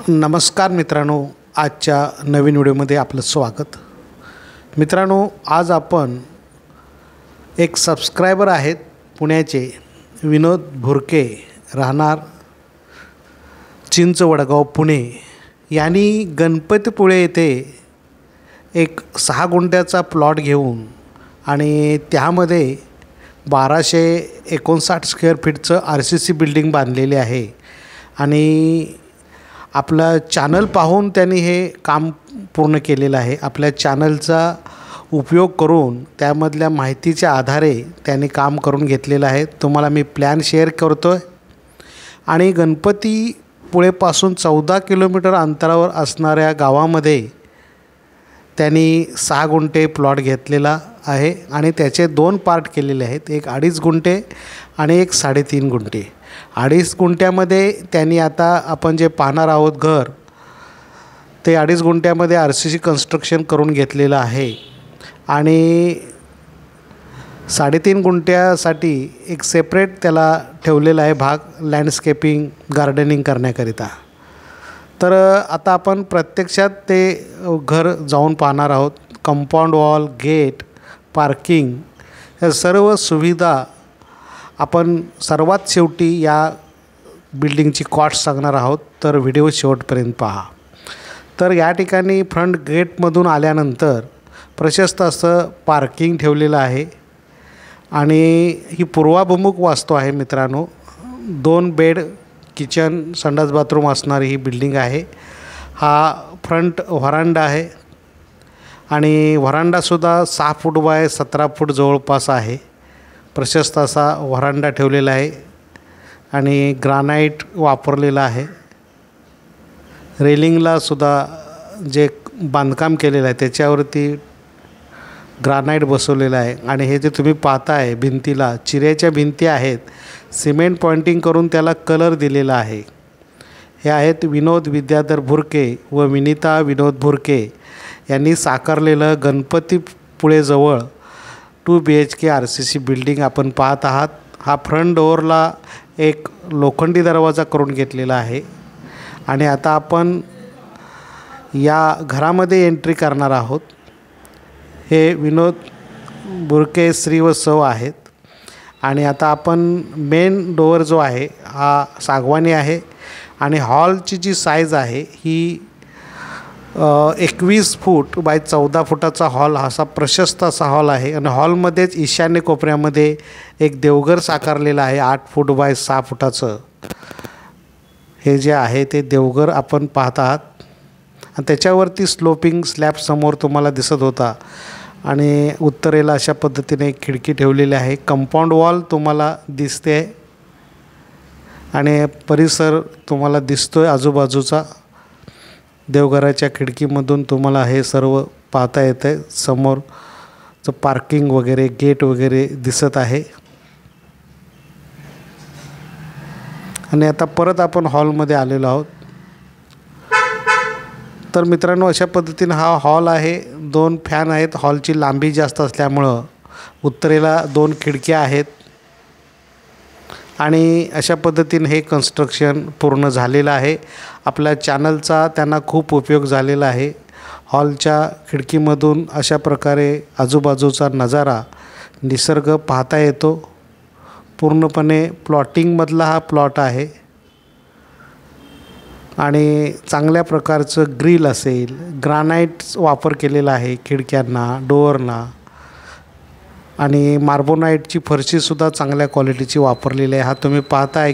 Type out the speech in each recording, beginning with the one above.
नमस्कार मित्रांनो, आजच्या नवीन व्हिडिओमध्ये आपलं स्वागत। मित्रांनो, आज आपण एक सबस्क्रायबर आहेत पुण्याचे विनोद भुरके, राहणार चिंचवडगाव पुणे, यांनी गणपतीपुळे येथे एक 6 गुंठ्याचा प्लॉट घेऊन आणि त्यामध्ये 1259 स्क्वेअर फीटचं RCC बिल्डिंग बांधलेली आहे। आणि आपलं चॅनल पाहून त्यांनी हे काम पूर्ण केलेलं आहे। आपल्या चॅनलचा उपयोग करून त्यामधल्या माहितीच्या आधारे त्यांनी काम करून घेतलेलं आहे। तुम्हाला मी प्लॅन शेअर करतो आहे। आणि गणपतीपुळेपासून 14 किलोमीटर अंतरावर असणाऱ्या गावामध्ये त्यांनी 6 गुंठे प्लॉट घेतलेला आहे आणि त्याचे 2 पार्ट केलेले आहेत, एक 2.5 गुंठे आणि एक 3.5 गुंठे। 2.5 गुंठ्यामध्ये त्यांनी आता आपण जे पाहणार आहोत घर, ते 2.5 गुंठ्यामध्ये RCC कन्स्ट्रक्शन करून घेतलेलं आहे। आणि 3.5 गुंठ्यासाठी एक सेपरेट त्याला ठेवलेला आहे भाग, लँडस्केपिंग गार्डनिंग करण्याकरिता। तर आता आपण प्रत्यक्षात ते घर जाऊन पाहणार आहोत। कंपाऊंड वॉल, गेट, पार्किंग या सर्व सुविधा आपण सर्वात शेवटी या बिल्डिंगची कॉस्ट सांगणार आहोत, तर व्हिडिओ शेवटपर्यंत पहा। तर या ठिकाणी फ्रंट गेटमधून आल्यानंतर प्रशस्त असं पार्किंग ठेवलेलं आहे आणि ही पूर्वाभिमुख वास्तू आहे मित्रांनो। 2 बेड, किचन, संडास बाथरूम असणारी ही बिल्डिंग आहे। हा फ्रंट व्हरांडा आहे आणि व्हरांडासुद्धा 6 फूट बाय 17 फूट जवळपास आहे। प्रशस्त असा व्हरांडा ठेवलेला आहे आणि ग्रानाईट वापरलेला आहे। रेलिंगला सुद्धा जे बांधकाम केलेलं आहे त्याच्यावरती ग्रानाईट बसवलेलं आहे। आणि हे जे तुम्ही पाहताय भिंतीला चिऱ्याच्या भिंती आहेत, सिमेंट पॉइंटिंग करून त्याला कलर दिलेला आहे। हे आहेत विनोद विद्याधर भुरके व विनीता विनोद भुरके यांनी साकारलेलं गणपतीपुळेजवळ 2 BHK RCC बिल्डिंग आपण पाहत आहात। हा फ्रंट डोअरला एक लोखंडी दरवाजा करून घेतलेला आहे आणि आता आपण या घरामध्ये एंट्री करणार आहोत। हे विनोद भुरके श्री व सौ आहेत आणि आता आपण मेन डोअर जो आहे हा सागवानी आहे आणि हॉलची जी साईज आहे ही 21 फूट बाय 14 फुटाचा हॉल, असा प्रशस्त असा हॉल आहे। आणि हॉलमध्येच ईशान्य कोपऱ्यामध्ये एक देवघर साकारलेलं आहे 8 फूट बाय 6 फुटाचं। हे जे आहे ते देवघर आपण पाहत आहात आणि त्याच्यावरती स्लोपिंग स्लॅब समोर तुम्हाला दिसत होता आणि उत्तरेला अशा पद्धतीने एक खिडकी ठेवलेली आहे। कंपाऊंड वॉल तुम्हाला दिसते आणि परिसर तुम्हाला दिसतोय आजूबाजूचा। देवघराच्या खिडकीमधून तुम्हाला हे सर्व पाहता येतं। समोरचं पार्किंग वगैरे, गेट वगैरे दिसत आहे। आणि आता परत आपण हॉलमध्ये आलेलो आहोत। तर मित्रांनो, अशा पद्धतीने हा हॉल आहे। 2 फॅन आहेत। हॉलची लांबी जास्त असल्यामुळं उत्तरेला 2 खिडक्या आहेत आणि अशा पद्धतीने हे कन्स्ट्रक्शन पूर्ण झालेलं आहे। आपल्या चॅनलचा त्यांना खूप उपयोग झालेला आहे। हॉलच्या खिडकीमधून अशा प्रकारे आजूबाजूचा नजारा, निसर्ग पाहता येतो। पूर्णपणे प्लॉटिंगमधला हा प्लॉट आहे आणि चांगल्या प्रकारचं ग्रिल असेल, ग्रानाईट वापर केलेला आहे खिडक्यांना, डोअरना। आणि मार्बोनाईटची फरशीसुद्धा चांगल्या क्वालिटीची वापरलेली आहे। हा तुम्ही पाहताय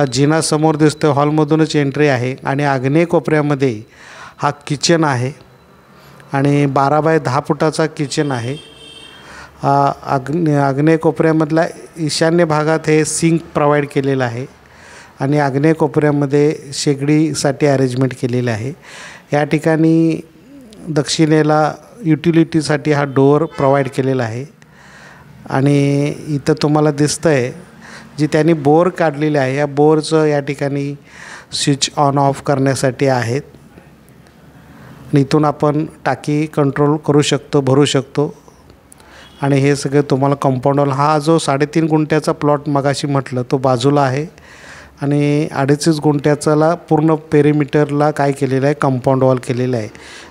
जिना समोर दिसतो, हॉलमधूनच एंट्री आहे आणि आग्नेय कोपऱ्यामध्ये हा किचन आहे आणि 12 बाय 10 फुटाचा किचन आहे। आग्नेय कोपऱ्यामधला ईशान्य भागात हे सिंक प्रोव्हाइड केलेलं आहे आणि आग्नेय कोपऱ्यामध्ये शेगडीसाठी अरेंजमेंट केलेलं आहे। या ठिकाणी दक्षिणेला युटिलिटीसाठी हा डोअर प्रोव्हाइड केलेला आहे आणि इथं तुम्हाला दिसतं आहे जी त्यांनी बोर काढलेली आहे, या बोरचं या ठिकाणी स्विच ऑन ऑफ करण्यासाठी आहेत। आणि इथून आपण टाकी कंट्रोल करू शकतो, भरू शकतो। आणि हे सगळं तुम्हाला कंपाऊंड वॉल, हा जो 3.5 गुंठ्याचा प्लॉट मगाशी म्हटलं तो बाजूला आहे आणि 2.5 गुंठ्याचाला पूर्ण पेरिमीटरला काय केलेलं आहे, कंपाऊंड वॉल केलेलं आहे.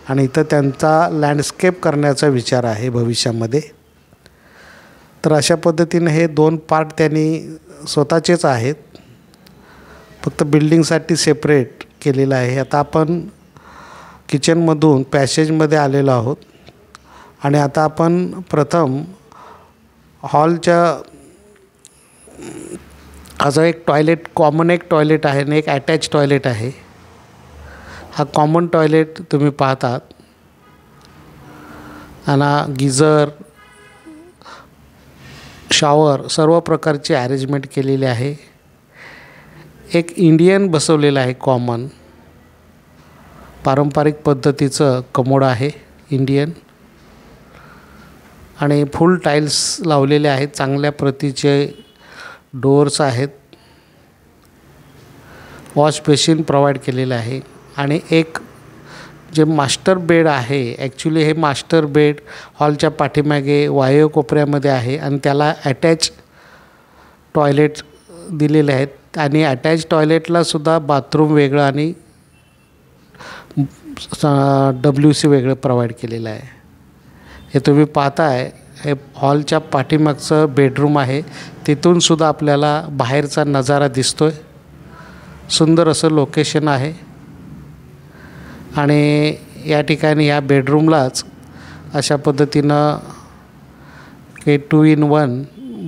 आणि इथं त्यांचा लँडस्केप करण्याचा विचार आहे भविष्यामध्ये. तर अशा पद्धतीने हे 2 पार्ट त्यांनी स्वतःचेच आहेत, फक्त बिल्डिंगसाठी सेपरेट केलेलं आहे. आता आपण किचनमधून पॅसेजमध्ये आलेलो आहोत आणि आता आपण प्रथम हॉलच्या हा जो एक टॉयलेट, कॉमन एक टॉयलेट आहे आणि एक अटॅच टॉयलेट आहे. हा कॉमन टॉयलेट तुम्ही पाहतात आणि गिझर, शॉवर सर्व प्रकारची अरेंजमेंट केलेली आहे. एक इंडियन बसवलेलं आहे, कॉमन पारंपरिक पद्धतीचं कमोड आहे इंडियन. आणि फुल टाईल्स लावलेले आहेत, चांगल्या प्रतीचे डोअर्स आहेत. वॉश बेसिन प्रोव्हाइड केलेलं आहे. आणि एक जे मास्टर बेड आहे, ॲक्च्युली हे मास्टर बेड हॉलच्या पाठीमागे वायव्य कोपऱ्यामध्ये आहे आणि त्याला अटॅच टॉयलेट दिलेले आहेत. आणि अटॅच टॉयलेटलासुद्धा बाथरूम वेगळं आणि WC वेगळं प्रोव्हाइड केलेलं आहे. हे तुम्ही पाहताय, हे हॉलच्या पाठीमागचं बेडरूम आहे. तिथूनसुद्धा आपल्याला बाहेरचा नजारा दिसतो आहे. सुंदर असं लोकेशन आहे. आणि या ठिकाणी ह्या बेडरूमलाच अशा पद्धतीनं हे 2 in 1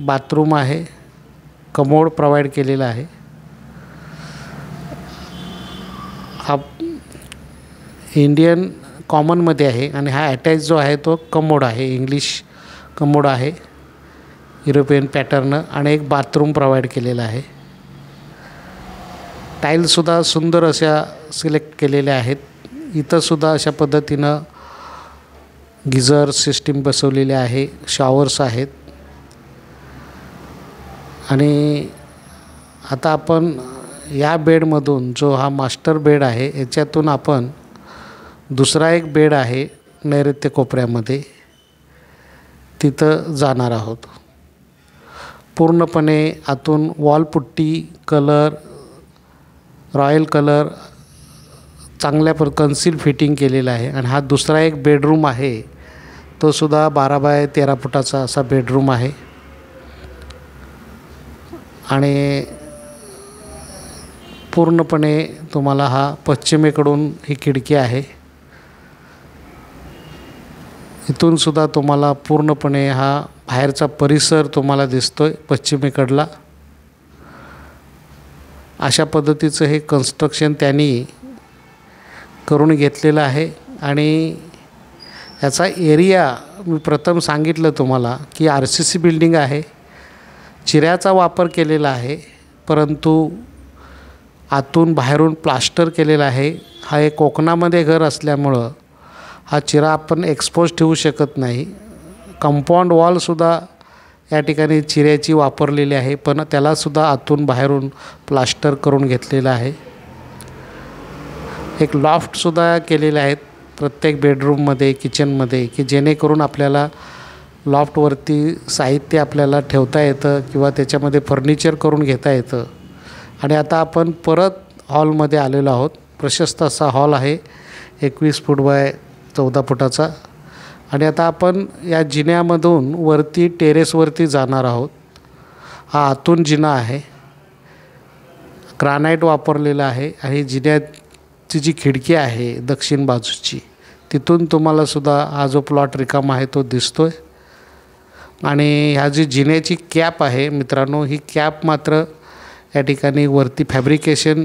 बाथरूम आहे, कमोड प्रोव्हाइड केलेला आहे. हा इंडियन कॉमनमध्ये आहे आणि हा अटॅच जो आहे तो कमोड आहे, इंग्लिश कमोड आहे, युरोपियन पॅटर्न. आणि एक बाथरूम प्रोव्हाइड केलेला आहे. टाईल्ससुद्धा सुंदर अशा सिलेक्ट केलेल्या आहेत. इथंसुद्धा अशा पद्धतीनं गिझर सिस्टीम बसवलेली आहे, शॉवर्स आहेत. आणि आता आपण या बेडमधून, जो हा मास्टर बेड आहे, याच्यातून आपण दुसरा एक बेड आहे नैऋत्य कोपऱ्यामध्ये, तिथं जाणार आहोत. पूर्णपणे आतून वॉलपुट्टी कलर, रॉयल कलर चांगल्या कन्सील फिटिंग केलेलं आहे. आणि हा दुसरा एक बेडरूम आहे, तो सुद्धा 12 बाय 13 फुटाचा असा बेडरूम आहे. आणि पूर्णपणे तुम्हाला हा पश्चिमेकडून ही खिडकी आहे. इथूनसुद्धा तुम्हाला पूर्णपणे हा बाहेरचा परिसर तुम्हाला दिसतो आहे पश्चिमेकडला. अशा पद्धतीचं हे कन्स्ट्रक्शन त्यांनी करून घेतलेलं आहे. आणि याचा एरिया मी प्रथम सांगितलं तुम्हाला की RCC बिल्डिंग आहे, चिऱ्याचा वापर केलेला आहे, परंतु आतून बाहेरून प्लास्टर केलेला आहे. हा एक कोकणामध्ये घर असल्यामुळं हा चिरा आपण एक्सपोज ठेवू शकत नाही. कंपाऊंड वॉलसुद्धा या ठिकाणी चिऱ्याची वापरलेली आहे, पण त्यालासुद्धा आतून बाहेरून प्लास्टर करून घेतलेलं आहे. एक लॉफ्टसुद्धा केलेले आहेत प्रत्येक बेडरूममध्ये, किचनमध्ये, की जेणेकरून आपल्याला लॉफ्टवरती साहित्य आपल्याला ठेवता येतं किंवा त्याच्यामध्ये फर्निचर करून घेता येतं. आणि आता आपण परत हॉलमध्ये आलेलो आहोत. प्रशस्त असा हॉल आहे, 21 फूट बाय 14 फुटाचा. आणि आता आपण या जिन्यामधून वरती टेरेसवरती जाणार आहोत. हा आतून जिना आहे, ग्रानाईट वापरलेला आहे. आणि जिन्याची जी खिडकी आहे दक्षिण बाजूची, तिथून तुम्हालासुद्धा हा जो प्लॉट रिकामा आहे तो दिसतो आहे. आणि ह्या जी जिन्याची कॅप आहे मित्रांनो, ही कॅप मात्र या ठिकाणी वरती फॅब्रिकेशन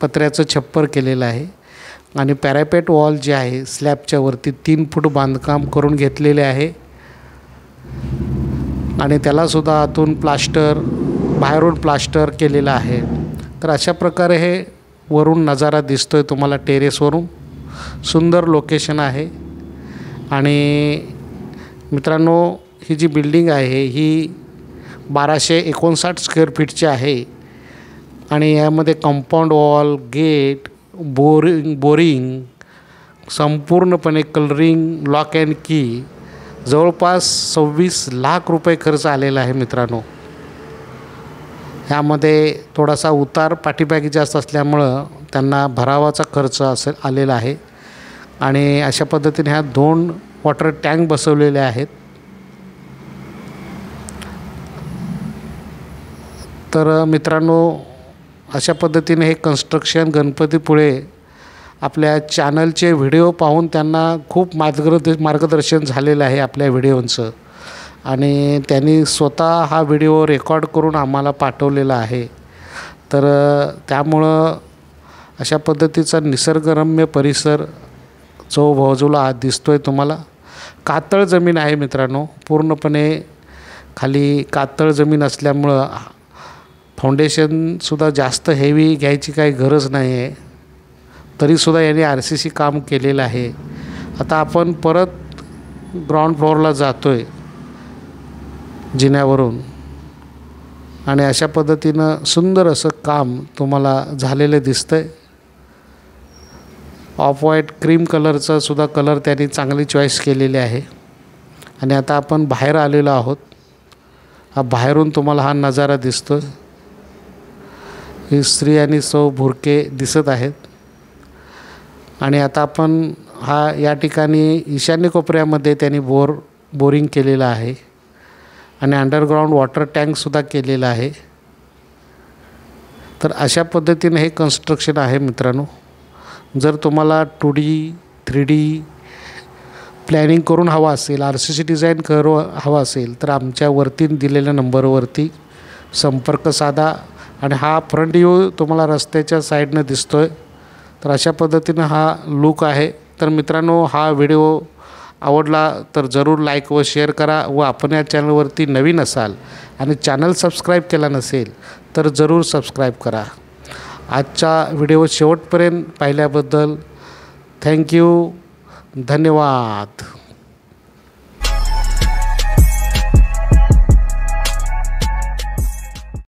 पत्र्याचं छप्पर केलेलं आहे. आणि पॅरापेट वॉल जे आहे स्लॅबच्या वरती 3 फूट बांधकाम करून घेतलेले आहे. आणि त्यालासुद्धा आतून प्लास्टर, बाहेरून प्लास्टर केलेलं आहे. तर अशा प्रकारे हे वरून नजारा दिसतो आहे तुम्हाला टेरेसवरून. सुंदर लोकेशन आहे. आणि मित्रांनो, ही जी बिल्डिंग आहे ही 1259 स्क्वेअर फीटची आहे. आणि यामध्ये कंपाऊंड वॉल, गेट, बोरिंग संपूर्णपणे कलरिंग, लॉक अँड की जवळपास 26 लाख रुपये खर्च आलेला आहे मित्रांनो. ह्यामध्ये थोडासा उतार पाठीमागे जास्त असल्यामुळं त्यांना भरावाचा खर्च आलेला आहे आणि अशा पद्धतीने ह्या 2 वॉटर टँक बसवलेले आहेत। तर मित्रांनो, अशा पद्धतीने हे कन्स्ट्रक्शन गणपतीपुळे आपल्या चॅनलचे व्हिडिओ पाहून त्यांना खूप मार्गदर्शन झालेलं आहे आपल्या व्हिडिओंचं आणि त्यांनी स्वतः हा व्हिडिओ रेकॉर्ड करून आम्हाला पाठवलेला आहे। तर त्यामुळं अशा पद्धतीचा निसर्गरम्य परिसर जो बाजूला दिसतो आहे तुम्हाला, कातळ जमीन आहे मित्रांनो, पूर्णपणे खाली कातळ जमीन असल्यामुळं फाउंडेशनसुद्धा जास्त हेवी घ्यायची काही गरज नाही आहे, तरीसुद्धा यांनी RCC काम केलेलं आहे। आता आपण परत ग्राउंड फ्लोअरला जातो आहे जिन्यावरून आणि अशा पद्धतीनं सुंदर असं काम तुम्हाला झालेलं दिसतं आहे। ऑफ व्हाईट क्रीम कलरचा सुद्धा कलर त्यांनी चांगली चॉईस केलेली आहे आणि आता आपण बाहेर आलेलो आहोत। हा बाहेरून तुम्हाला हा नजारा दिसतो। ही श्री आणि सौ भुरके दिसत आहेत आणि आता आपण या ठिकाणी ईशान्य कोपऱ्यामध्ये त्यांनी बोरिंग केलेलं आहे आणि अंडरग्राउंड वॉटर टँकसुद्धा केलेला आहे। तर अशा पद्धतीने हे कन्स्ट्रक्शन आहे मित्रांनो। जर तुम्हाला 2D 3D प्लॅनिंग करून हवा असेल, RCC डिझाईन हवा असेल तर आमच्या वरती दिलेल्या नंबरवरती संपर्क साधा आणि हा फ्रंट व्ह्यू तुम्हाला रस्त्याच्या साईडनं दिसतो आहे। तर अशा पद्धतीनं हा लूक आहे। तर मित्रांनो, हा व्हिडिओ आवडला तर जरूर लाईक व शेअर करा व आपण या चॅनलवरती नवीन असाल आणि चॅनल सबस्क्राईब केला नसेल तर जरूर सबस्क्राईब करा। आजचा व्हिडिओ शेवटपर्यंत पाहिल्याबद्दल थँक्यू, धन्यवाद।